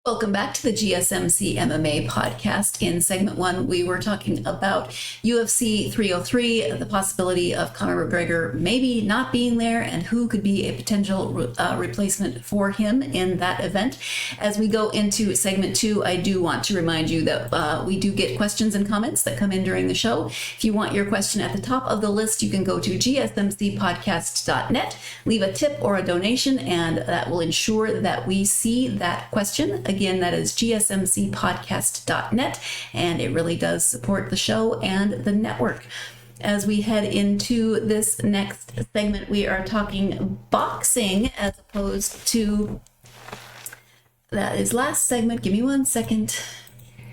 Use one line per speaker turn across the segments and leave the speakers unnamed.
Welcome back to the GSMC MMA Podcast. In segment 1, we were talking about UFC 303, the possibility of Conor McGregor maybe not being there, and who could be a potential replacement for him in that event. As we go into segment 2, I do want to remind you that we do get questions and comments that come in during the show. If you want your question at the top of the list, you can go to gsmcpodcast.net, leave a tip or a donation, and that will ensure that we see that question. Again, that is gsmcpodcast.net, and it really does support the show and the network. As we head into this next segment, we are talking boxing as opposed to, that is last segment. Give me 1 second.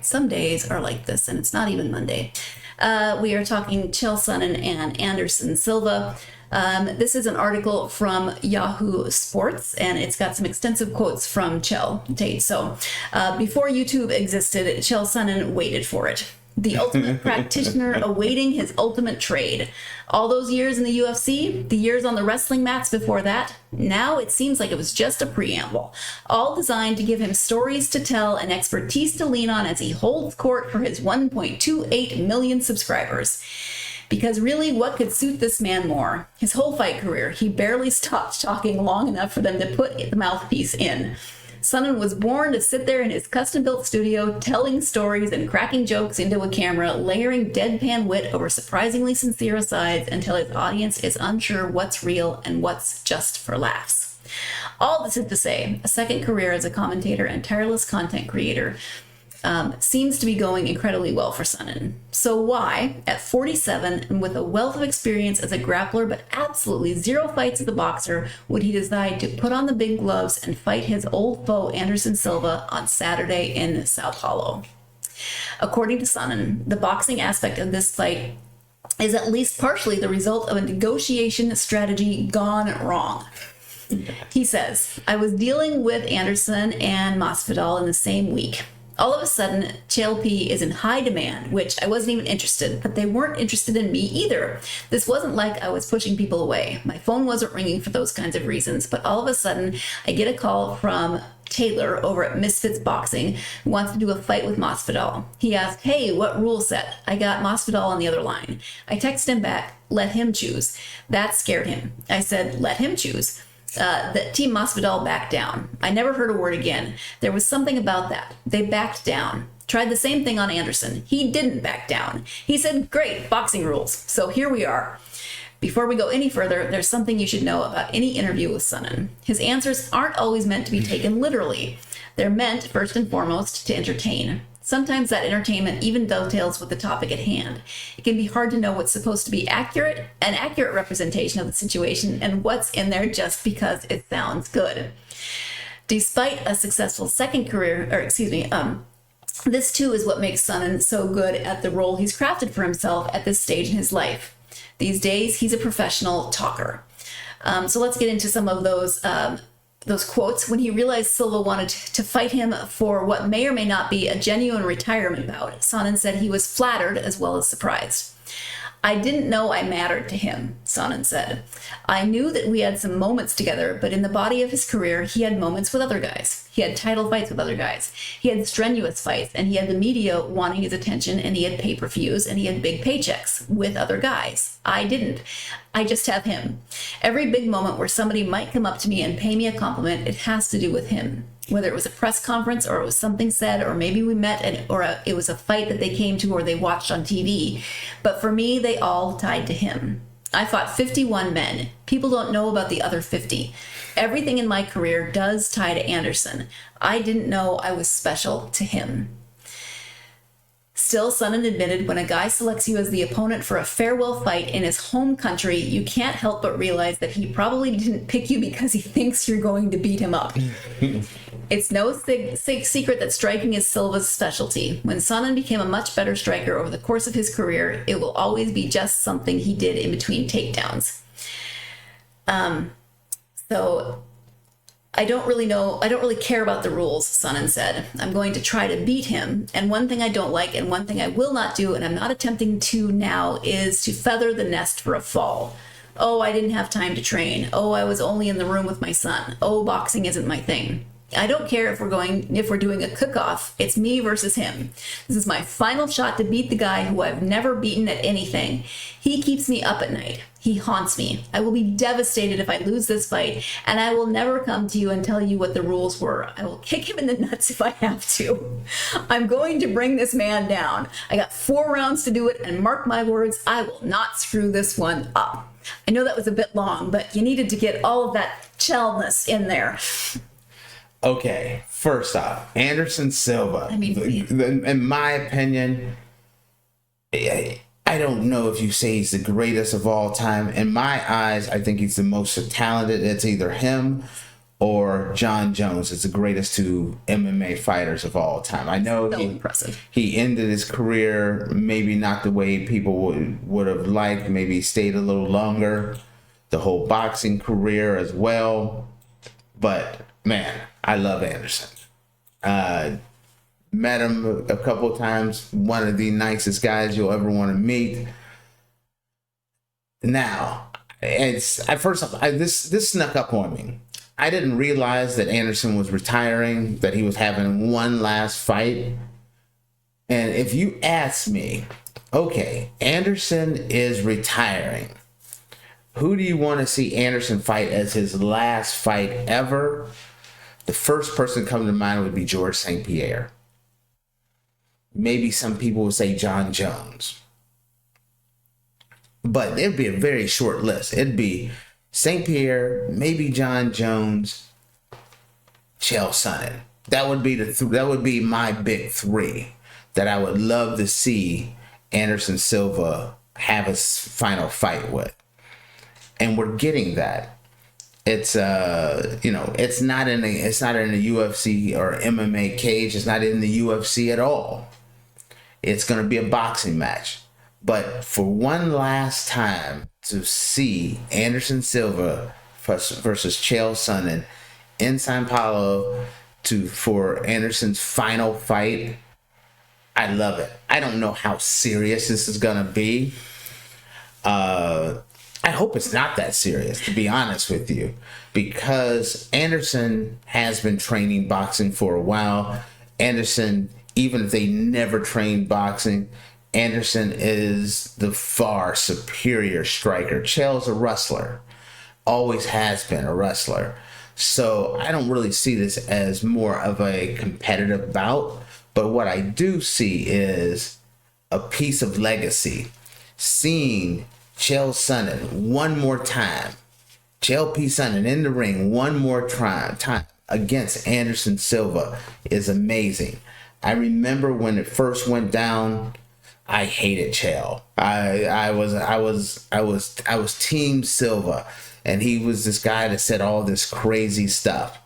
Some days are like this, and it's not even Monday. We are talking Chael Sonnen and Anderson Silva. This is an article from Yahoo Sports, and it's got some extensive quotes from Tate. So before YouTube existed, Chael Sonnen waited for it. The ultimate practitioner awaiting his ultimate trade. All those years in the UFC, the years on the wrestling mats before that, now it seems like it was just a preamble. All designed to give him stories to tell and expertise to lean on as he holds court for his 1.28 million subscribers. Because really, what could suit this man more? His whole fight career, he barely stopped talking long enough for them to put the mouthpiece in. Sonnen was born to sit there in his custom-built studio, telling stories and cracking jokes into a camera, layering deadpan wit over surprisingly sincere asides until his audience is unsure what's real and what's just for laughs. All this is to say, a second career as a commentator and tireless content creator seems to be going incredibly well for Sonnen. So why, at 47 and with a wealth of experience as a grappler but absolutely zero fights as a boxer, would he decide to put on the big gloves and fight his old foe Anderson Silva on Saturday in São Paulo? According to Sonnen, the boxing aspect of this fight is at least partially the result of a negotiation strategy gone wrong. He says, I was dealing with Anderson and Masvidal in the same week. All of a sudden, Chael P is in high demand, which I wasn't even interested, but they weren't interested in me either. This wasn't like I was pushing people away. My phone wasn't ringing for those kinds of reasons, but all of a sudden, I get a call from Taylor over at Misfits Boxing, who wants to do a fight with Masvidal. He asked, hey, what rule set? I got Masvidal on the other line. I texted him back, let him choose. That scared him. I said, let him choose. The team Masvidal backed down. I never heard a word again. There was something about that. They backed down. Tried the same thing on Anderson. He didn't back down. He said, great, boxing rules. So here we are. Before we go any further, there's something you should know about any interview with Sonnen. His answers aren't always meant to be taken literally. They're meant, first and foremost, to entertain. Sometimes that entertainment even dovetails with the topic at hand. It can be hard to know what's supposed to be an accurate representation of the situation, and what's in there just because it sounds good. Despite a successful second career, this too is what makes Sonnen so good at the role he's crafted for himself at this stage in his life. These days, he's a professional talker. So let's get into some of those quotes. When he realized Silva wanted to fight him for what may or may not be a genuine retirement bout, Sonnen said he was flattered as well as surprised. I didn't know I mattered to him, Sonnen said. I knew that we had some moments together, but in the body of his career, he had moments with other guys. He had title fights with other guys. He had strenuous fights, and he had the media wanting his attention, and he had pay-per-views, and he had big paychecks with other guys. I didn't. I just have him. Every big moment where somebody might come up to me and pay me a compliment, it has to do with him. Whether it was a press conference or it was something said, or maybe we met it was a fight that they came to or they watched on TV. But for me, they all tied to him. I fought 51 men. People don't know about the other 50. Everything in my career does tie to Anderson. I didn't know I was special to him. Still, Sonnen admitted, when a guy selects you as the opponent for a farewell fight in his home country, you can't help but realize that he probably didn't pick you because he thinks you're going to beat him up. It's no secret that striking is Silva's specialty. When Sonnen became a much better striker over the course of his career, it will always be just something he did in between takedowns. So I don't really care about the rules, Sonnen said. I'm going to try to beat him. And one thing I don't like and one thing I will not do, and I'm not attempting to now, is to feather the nest for a fall. Oh, I didn't have time to train. Oh, I was only in the room with my son. Oh, boxing isn't my thing. I don't care if we're doing a cook-off. It's me versus him. This is my final shot to beat the guy who I've never beaten at anything. He keeps me up at night. He haunts me. I will be devastated if I lose this fight, and I will never come to you and tell you what the rules were. I will kick him in the nuts if I have to. I'm going to bring this man down. I got 4 rounds to do it, and mark my words, I will not screw this one up. I know that was a bit long, but you needed to get all of that Chael-ness in there.
Okay, first off, Anderson Silva.
I mean,
in my opinion, I don't know if you say he's the greatest of all time. In my eyes, I think he's the most talented. It's either him or John Jones. It's the greatest 2 MMA fighters of all time. I know
impressive.
He ended his career maybe not the way people would have liked. Maybe he stayed a little longer. The whole boxing career as well. But man, I love Anderson. Met him a couple of times. One of the nicest guys you'll ever want to meet. Now, this snuck up on me. I didn't realize that Anderson was retiring, that he was having one last fight. And if you ask me, okay, Anderson is retiring. Who do you want to see Anderson fight as his last fight ever? The first person coming to mind would be George St. Pierre. Maybe some people would say John Jones. But it'd be a very short list. It'd be St. Pierre, maybe John Jones, Chael Sonnen. That would be my big 3 that I would love to see Anderson Silva have his final fight with. And we're getting that. It's it's not in a UFC or MMA cage. It's not in the UFC at all. It's going to be a boxing match. But for one last time to see Anderson Silva versus Chael Sonnen in São Paulo for Anderson's final fight, I love it. I don't know how serious this is going to be. I hope it's not that serious, to be honest with you, because Anderson has been training boxing for a while. Anderson, even if they never trained boxing, Anderson is the far superior striker. Chael's a wrestler, always has been a wrestler. So I don't really see this as more of a competitive bout, but what I do see is a piece of legacy. Seeing Chael Sonnen one more time, Chael P. Sonnen in the ring one more time against Anderson Silva is amazing. I remember when it first went down, I hated Chael. I was Team Silva, and he was this guy that said all this crazy stuff.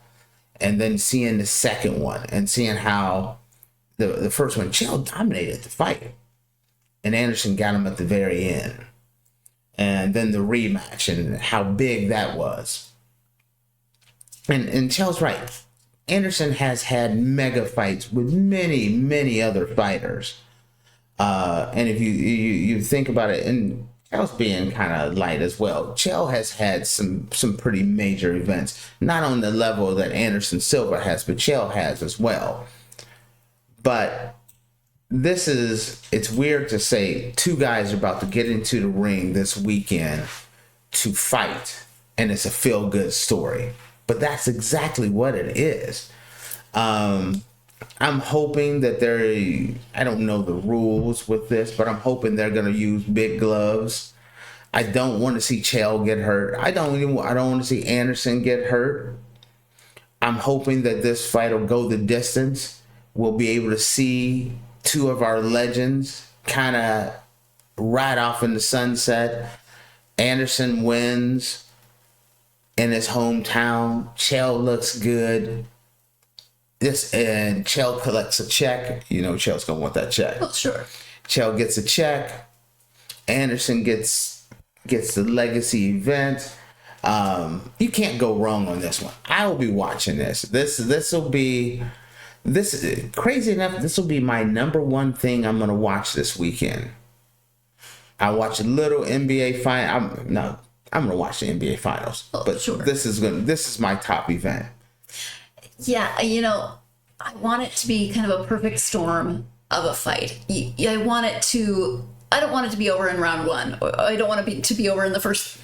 And then seeing the second one and seeing how the first one, Chael dominated the fight, and Anderson got him at the very end. And then the rematch and how big that was. And Chael's right. Anderson has had mega fights with many, many other fighters. And if you think about it, and Chael's being kind of light as well. Chael has had some pretty major events. Not on the level that Anderson Silva has, but Chael has as well. But it's weird to say 2 guys are about to get into the ring this weekend to fight, and it's a feel-good story. But that's exactly what it is. I'm hoping that I don't know the rules with this, but I'm hoping they're going to use big gloves. I don't want to see Chael get hurt. I don't want to see Anderson get hurt. I'm hoping that this fight will go the distance. We'll be able to see 2 of our legends kind of ride off in the sunset. Anderson wins in his hometown. Chael looks good. And Chael collects a check. You know Chael's gonna want that check.
Well, sure.
Chael gets a check. Anderson gets the legacy event. You can't go wrong on this one. I will be watching this. This will be crazy enough. This will be my number 1 thing I'm gonna watch this weekend. I watch a little NBA fight. I'm gonna watch the NBA finals.
Oh,
but
sure.
This is my top event.
Yeah, you know, I want it to be kind of a perfect storm of a fight. I don't want it to be over in round one. I don't want it to be over in the first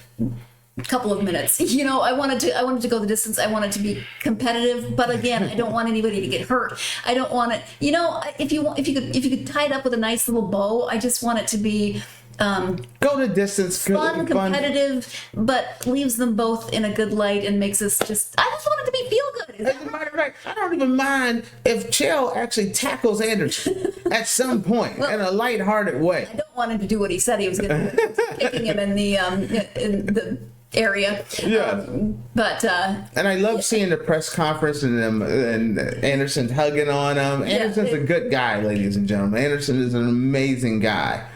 couple of minutes. You know, I wanted to go the distance. I want it to be competitive, but again, I don't want anybody to get hurt. I don't want it, you know, if you could tie it up with a nice little bow, I just want it to be
go the distance,
fun, competitive, but leaves them both in a good light and makes us I just want it to be feel good.
As a matter of fact, I don't even mind if Chael actually tackles Anderson at some point in a lighthearted way.
I don't want him to do what he said he was going to do, kicking him in the area.
Yeah. And I love seeing the press conference and Anderson's hugging on him. Anderson's a good guy, ladies and gentlemen. Anderson is an amazing guy.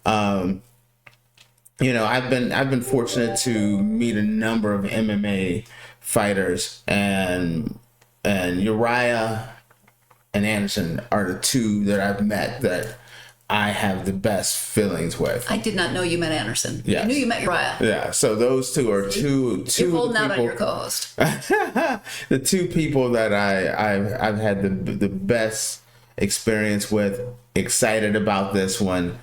You know, I've been fortunate to meet a number of MMA fighters, and Uriah and Anderson are the two that I've met that I have the best feelings with.
I did not know you met Anderson.
Yes.
I knew you met Uriah.
Yeah, so those two are two
You're holding out on your co-host.
the two people that I've had the best experience with. Excited about this one.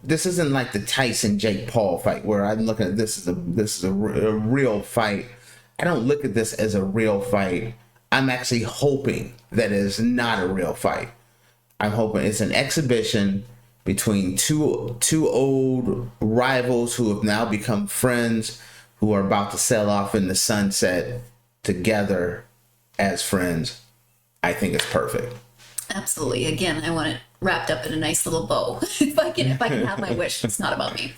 This isn't like the Tyson Jake Paul fight where I'm looking at this is a real fight. I don't look at this as a real fight. I'm actually hoping that it is not a real fight. I'm hoping it's an exhibition between two old rivals who have now become friends, who are about to sail off in the sunset together as friends. I think it's perfect.
Absolutely. Again, I want it wrapped up in a nice little bow. if I can have my wish, it's not about me.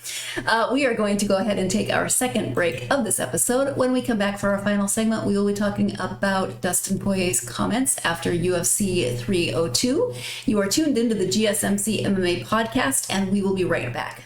We are going to go ahead and take our second break of this episode. When we come back for our final segment, we will be talking about Dustin Poirier's comments after UFC 302. You are tuned into the GSMC MMA podcast, and we will be right back.